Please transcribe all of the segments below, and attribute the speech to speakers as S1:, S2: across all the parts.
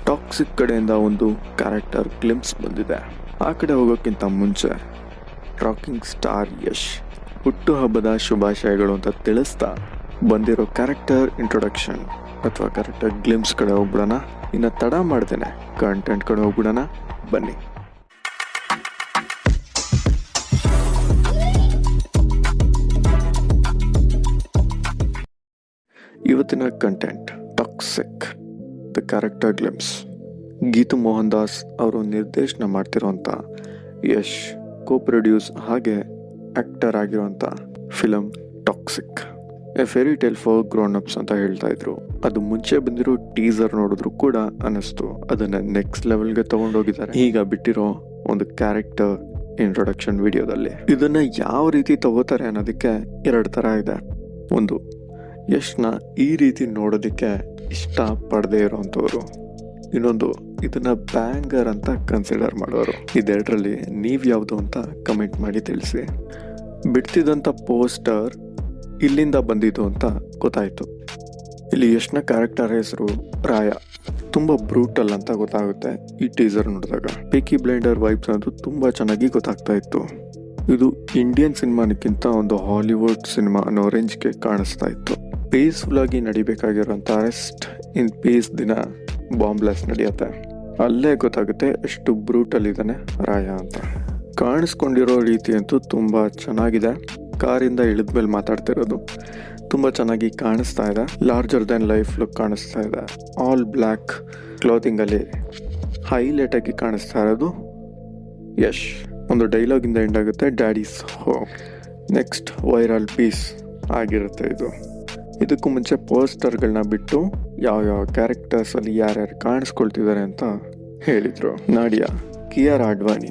S1: Toxic ಕಡೆಯಿಂದ ಒಂದು character glimpse ಬಂದಿದೆ. ಆ ಕಡೆ ಹೋಗೋಕ್ಕಿಂತ ಮುಂಚೆ ರಾಕಿಂಗ್ ಸ್ಟಾರ್ ಯಶ್ ಹುಟ್ಟುಹಬ್ಬದ ಶುಭಾಶಯಗಳು ಅಂತ ತಿಳಿಸ್ತಾ ಬಂದಿರೋ ಕ್ಯಾರೆಕ್ಟರ್ ಇಂಟ್ರೊಡಕ್ಷನ್ ಅಥವಾ ಕ್ಯಾರೆಕ್ಟರ್ ಗ್ಲಿಮ್ಸ್ ಕಡೆ ಹೋಗ್ಬಿಡೋಣ. ಇನ್ನು ತಡ ಮಾಡ್ತೇನೆ ಕಂಟೆಂಟ್ ಕಡೆ ಹೋಗ್ಬಿಡೋಣ, ಬನ್ನಿ. ಇವತ್ತಿನ content Toxic the character glimpse. Geetu Mohan Das ಅವರು ನಿರ್ದೇಶನ ಮಾಡ್ತಿರೋಂಥ ಯಶ್ ಕೋ-ಪ್ರೊಡ್ಯೂಸ್ ಹಾಗೆ ಆಕ್ಟರ್ ಆಗಿರುವಂಥ film Toxic, a fairy tale for grown ups ಅಂತ ಹೇಳ್ತಾ ಇದ್ರು. ಅದು ಮುಂಚೆ ಬಂದಿರೋ ಟೀಸರ್ ನೋಡಿದ್ರು ಕೂಡ ಅನ್ನಿಸ್ತು ಅದನ್ನ ನೆಕ್ಸ್ಟ್ ಲೆವೆಲ್ಗೆ ತಗೊಂಡೋಗಿದ್ದಾರೆ ಈಗ ಬಿಟ್ಟಿರೋ ಒಂದು ಕ್ಯಾರೆಕ್ಟರ್ ಇಂಟ್ರೊಡಕ್ಷನ್ ವಿಡಿಯೋದಲ್ಲಿ. ಇದನ್ನ ಯಾವ ರೀತಿ ತಗೋತಾರೆ ಅನ್ನೋದಕ್ಕೆ ಎರಡು ಥರ ಇದೆ. ಒಂದು, ಯಶ್ನ ಈ ರೀತಿ ನೋಡೋದಕ್ಕೆ ಇಷ್ಟ ಪಡದೇ ಇರೋವಂಥವ್ರು. ಇನ್ನೊಂದು, ಇದನ್ನ ಬ್ಯಾಂಗರ್ ಅಂತ ಕನ್ಸಿಡರ್ ಮಾಡೋರು. ಇದೆರಡರಲ್ಲಿ ನೀವು ಯಾವುದು ಅಂತ ಕಮೆಂಟ್ ಮಾಡಿ ತಿಳಿಸಿ. ಬಿಡ್ತಿದ್ದಂಥ ಪೋಸ್ಟರ್ ಇಲ್ಲಿಂದ ಬಂದಿದ್ದು ಅಂತ ಗೊತ್ತಾಯಿತು. ಇಲ್ಲಿ ಯಶ್ನ ಕ್ಯಾರೆಕ್ಟರ್ ಹೆಸರು ರಾಯ. ತುಂಬ ಬ್ರೂಟಲ್ ಅಂತ ಗೊತ್ತಾಗುತ್ತೆ ಈ ಟೀಸರ್ ನೋಡಿದಾಗ. ಪೀಕಿ ಬ್ಲೈಂಡರ್ ವೈಬ್ಸ್ ಅಂತೂ ತುಂಬ ಚೆನ್ನಾಗಿ ಗೊತ್ತಾಗ್ತಾ ಇತ್ತು. ಇದು ಇಂಡಿಯನ್ ಸಿನಿಮಾನಕ್ಕಿಂತ ಒಂದು ಹಾಲಿವುಡ್ ಸಿನಿಮಾ ಅನ್ನೋ ರೇಂಜ್ಗೆ ಕಾಣಿಸ್ತಾ ಇತ್ತು. ಪೀಸ್ಫುಲ್ ಆಗಿ ನಡಿಬೇಕಾಗಿರೋಂಥ ರೆಸ್ಟ್ ಇನ್ ಪೀಸ್ ದಿನ ಬಾಂಬ್ ಬ್ಲಾಸ್ಟ್ ನಡೆಯುತ್ತೆ. ಅಲ್ಲೇ ಗೊತ್ತಾಗುತ್ತೆ ಎಷ್ಟು ಬ್ರೂಟಲ್ ಇದ್ದಾನೆ ರಾಯ ಅಂತ. ಕಾಣಿಸ್ಕೊಂಡಿರೋ ರೀತಿ ಅಂತೂ ತುಂಬ ಚೆನ್ನಾಗಿದೆ. ಕಾರಿಂದ ಇಳಿದ್ಮೇಲೆ ಮಾತಾಡ್ತಿರೋದು ತುಂಬ ಚೆನ್ನಾಗಿ ಕಾಣಿಸ್ತಾ ಇದೆ. ಲಾರ್ಜರ್ ದೆನ್ ಲೈಫ್ ಲುಕ್ ಕಾಣಿಸ್ತಾ ಇದೆ. ಆಲ್ ಬ್ಲ್ಯಾಕ್ ಕ್ಲಾತಿಂಗಲ್ಲಿ ಹೈಲೈಟ್ ಆಗಿ ಕಾಣಿಸ್ತಾ ಇರೋದು ಯಶ್. ಒಂದು ಡೈಲಾಗಿಂದ ಎಂಡ್ ಆಗುತ್ತೆ, daddy's home. Next viral piece ಆಗಿರುತ್ತೆ ಇದು. ಇದಕ್ಕೂ ಮುಂಚೆ ಪೋಸ್ಟರ್ಗಳನ್ನ ಬಿಟ್ಟು ಯಾವ ಕ್ಯಾರೆಕ್ಟರ್ಸಲ್ಲಿ ಯಾರ್ಯಾರು ಕಾಣಿಸ್ಕೊಳ್ತಿದ್ದಾರೆ ಅಂತ ಹೇಳಿದರು. ನಾಡಿಯಾ, ಕಿಯಾರಾ ಅಡ್ವಾಣಿ,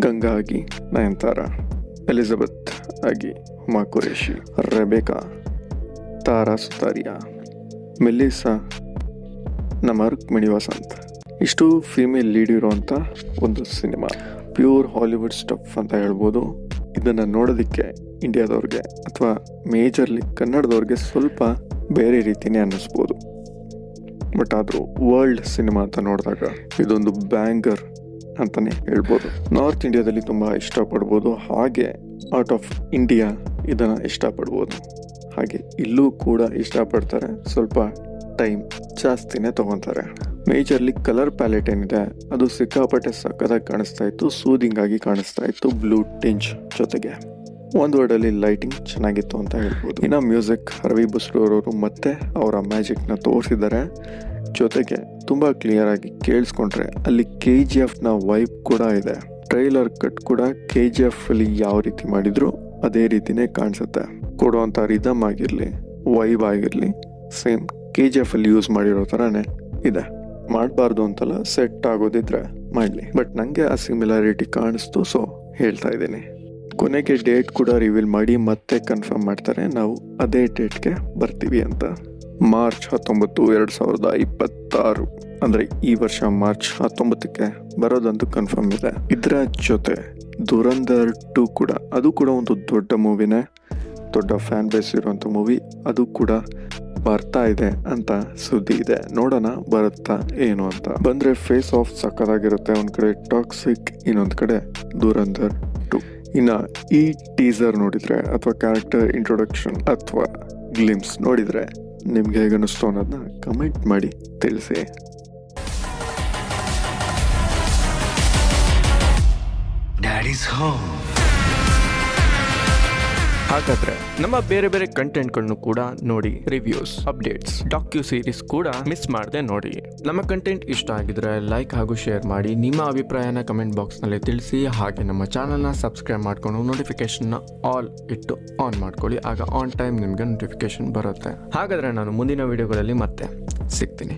S1: ಗಂಗಾ ಆಗಿ ನಯನತಾರ, ಎಲಿಜಬೆತ್ ಆಗಿ ಹುಮಾ ಕುರೇಶಿ, ರೆಬೆಕಾ, ತಾರಾ ಸುತಾರಿಯಾ, ಮೆಲಿಸಾ, ನಮ್ಮ ರುಕ್ಮಿಣಿ ವಸಂತ್. ಇಷ್ಟು ಫೀಮೇಲ್ ಲೀಡ್ ಇರುವಂಥ ಒಂದು ಸಿನಿಮಾ. ಪ್ಯೂರ್ ಹಾಲಿವುಡ್ ಸ್ಟಫ್ ಅಂತ ಹೇಳ್ಬೋದು. ಇದನ್ನು ನೋಡೋದಕ್ಕೆ ಇಂಡಿಯಾದವ್ರಿಗೆ ಅಥವಾ ಮೇಜರ್ಲಿ ಕನ್ನಡದವ್ರಿಗೆ ಸ್ವಲ್ಪ ಬೇರೆ ರೀತಿಯೇ ಅನ್ನಿಸ್ಬೋದು. ಬಟ್ ಆದರೂ ವರ್ಲ್ಡ್ ಸಿನಿಮಾ ಅಂತ ನೋಡಿದಾಗ ಇದೊಂದು ಬ್ಯಾಂಗರ್ ಅಂತಲೇ ಹೇಳ್ಬೋದು. ನಾರ್ತ್ ಇಂಡಿಯಾದಲ್ಲಿ ತುಂಬ ಇಷ್ಟಪಡ್ಬೋದು, ಹಾಗೆ ಔಟ್ ಆಫ್ ಇಂಡಿಯಾ ಇದನ್ನು ಇಷ್ಟಪಡ್ಬೋದು. ಹಾಗೆ ಇಲ್ಲೂ ಕೂಡ ಇಷ್ಟಪಡ್ತಾರೆ. ಸ್ವಲ್ಪ ಟೈಮ್ ಜಾಸ್ತಿನೇ ತೊಗೊತಾರೆ. ಮೇಜರ್ಲಿ ಕಲರ್ ಪ್ಯಾಲೆಟ್ ಏನಿದೆ ಅದು ಸಿಕ್ಕಾಪಟ್ಟೆ ಸಕ್ಕತ್ತಾಗಿ ಕಾಣಿಸ್ತಾ ಇತ್ತು, ಸೂದಿಂಗ್ ಆಗಿ ಕಾಣಿಸ್ತಾ ಇತ್ತು, ಬ್ಲೂ ಟಿಂಚ್ ಜೊತೆಗೆ. ಒಂದು ವರ್ಡಲ್ಲಿ ಲೈಟಿಂಗ್ ಚೆನ್ನಾಗಿತ್ತು ಅಂತ ಹೇಳ್ಬೋದು. ಇನ್ನು ಮ್ಯೂಸಿಕ್ ರವಿ ಬಸ್ರೂರವರು ಮತ್ತೆ ಅವರ ಮ್ಯಾಜಿಕ್ನ ತೋರಿಸಿದ್ದಾರೆ. ಜೊತೆಗೆ ತುಂಬ ಕ್ಲಿಯರ್ ಆಗಿ ಕೇಳಿಸ್ಕೊಂಡ್ರೆ ಅಲ್ಲಿ KGFನ ವೈಬ್ ಕೂಡ ಇದೆ. ಟ್ರೈಲರ್ ಕಟ್ ಕೂಡ KGF ಅಲ್ಲಿ ಯಾವ ರೀತಿ ಮಾಡಿದ್ರು ಅದೇ ರೀತಿನೇ ಕಾಣಿಸುತ್ತೆ. ಕೊಡುವಂಥ ರಿದಮ್ ಆಗಿರಲಿ, ವೈಬ್ ಆಗಿರಲಿ ಸೇಮ್ KGF ಅಲ್ಲಿ ಯೂಸ್ ಮಾಡಿರೋ ಥರನೇ ಇದೆ. ಮಾಡಬಾರ್ದು ಅಂತಲ್ಲ, ಸೆಟ್ ಆಗೋದಿದ್ರೆ ಮಾಡಲಿ. ಬಟ್ ನನಗೆ ಆ ಸಿಮಿಲಾರಿಟಿ ಕಾಣಿಸ್ತು, ಸೊ ಹೇಳ್ತಾ ಇದ್ದೀನಿ. ಕೊನೆಗೆ ಡೇಟ್ ಕೂಡ ರಿವೀಲ್ ಮಾಡಿ ಮತ್ತೆ ಕನ್ಫರ್ಮ್ ಮಾಡ್ತಾರೆ, ನಾವು ಅದೇ ಡೇಟ್ಗೆ ಬರ್ತೀವಿ ಅಂತ. ಮಾರ್ಚ್ 19, 2026 ಅಂದರೆ ಈ ವರ್ಷ ಮಾರ್ಚ್ 19ಕ್ಕೆ ಬರೋದಂತೂ ಕನ್ಫರ್ಮ್ ಇದೆ. ಇದರ ಜೊತೆ ದುರಂಧರ್ 2 ಕೂಡ, ಅದು ಕೂಡ ಒಂದು ದೊಡ್ಡ ಮೂವಿನೇ, ದೊಡ್ಡ ಫ್ಯಾನ್ ಬೇಸ್ ಇರುವಂಥ ಮೂವಿ, ಅದು ಕೂಡ ಬರ್ತಾ ಇದೆ ಅಂತ ಸುದ್ದಿ ಇದೆ. ನೋಡೋಣ ಬರುತ್ತಾ ಏನು ಅಂತ. ಬಂದರೆ ಫೇಸ್ ಆಫ್ ಸಕ್ಕತ್ತಾಗಿರುತ್ತೆ. ಒಂದು ಕಡೆ ಟಾಕ್ಸಿಕ್, ಇನ್ನೊಂದು ಕಡೆ ದುರಂಧರ್ 2. ಇನ್ನು ಈ ಟೀಸರ್ ನೋಡಿದರೆ ಅಥವಾ ಕ್ಯಾರೆಕ್ಟರ್ ಇಂಟ್ರೊಡಕ್ಷನ್ ಅಥವಾ ಗ್ಲಿಮ್ಸ್ ನೋಡಿದರೆ ನಿಮ್ಗೆ ಹೇಗೆ ಅನ್ನಿಸ್ತು ಅನ್ನೋದನ್ನ ಕಮೆಂಟ್ ಮಾಡಿ ತಿಳಿಸಿ.
S2: Daddies home.
S3: ಹಾಗಾದ್ರೆ ನಮ್ಮ ಬೇರೆ ಬೇರೆ ಕಂಟೆಂಟ್ಗಳನ್ನು ಕೂಡ ನೋಡಿ, ರಿವ್ಯೂಸ್, ಅಪ್ಡೇಟ್ಸ್, ಡಾಕ್ಯೂ ಸೀರೀಸ್ ಕೂಡ ಮಿಸ್ ಮಾಡದೆ ನೋಡಿ. ನಮ್ಮ ಕಂಟೆಂಟ್ ಇಷ್ಟ ಆಗಿದ್ರೆ ಲೈಕ್ ಹಾಗೂ ಶೇರ್ ಮಾಡಿ. ನಿಮ್ಮ ಅಭಿಪ್ರಾಯನ ಕಮೆಂಟ್ ಬಾಕ್ಸ್ನಲ್ಲಿ ತಿಳಿಸಿ. ಹಾಗೆ ನಮ್ಮ ಚಾನಲ್ನ ಸಬ್ಸ್ಕ್ರೈಬ್ ಮಾಡ್ಕೊಂಡು ನೋಟಿಫಿಕೇಶನ್ನ ಆಲ್ ಇಟ್ಟು ಆನ್ ಮಾಡ್ಕೊಳ್ಳಿ. ಆಗ ಆನ್ ಟೈಮ್ ನಿಮಗೆ ನೋಟಿಫಿಕೇಶನ್ ಬರುತ್ತೆ. ಹಾಗಾದ್ರೆ ನಾನು ಮುಂದಿನ ವಿಡಿಯೋಗಳಲ್ಲಿ ಮತ್ತೆ ಸಿಗ್ತೀನಿ.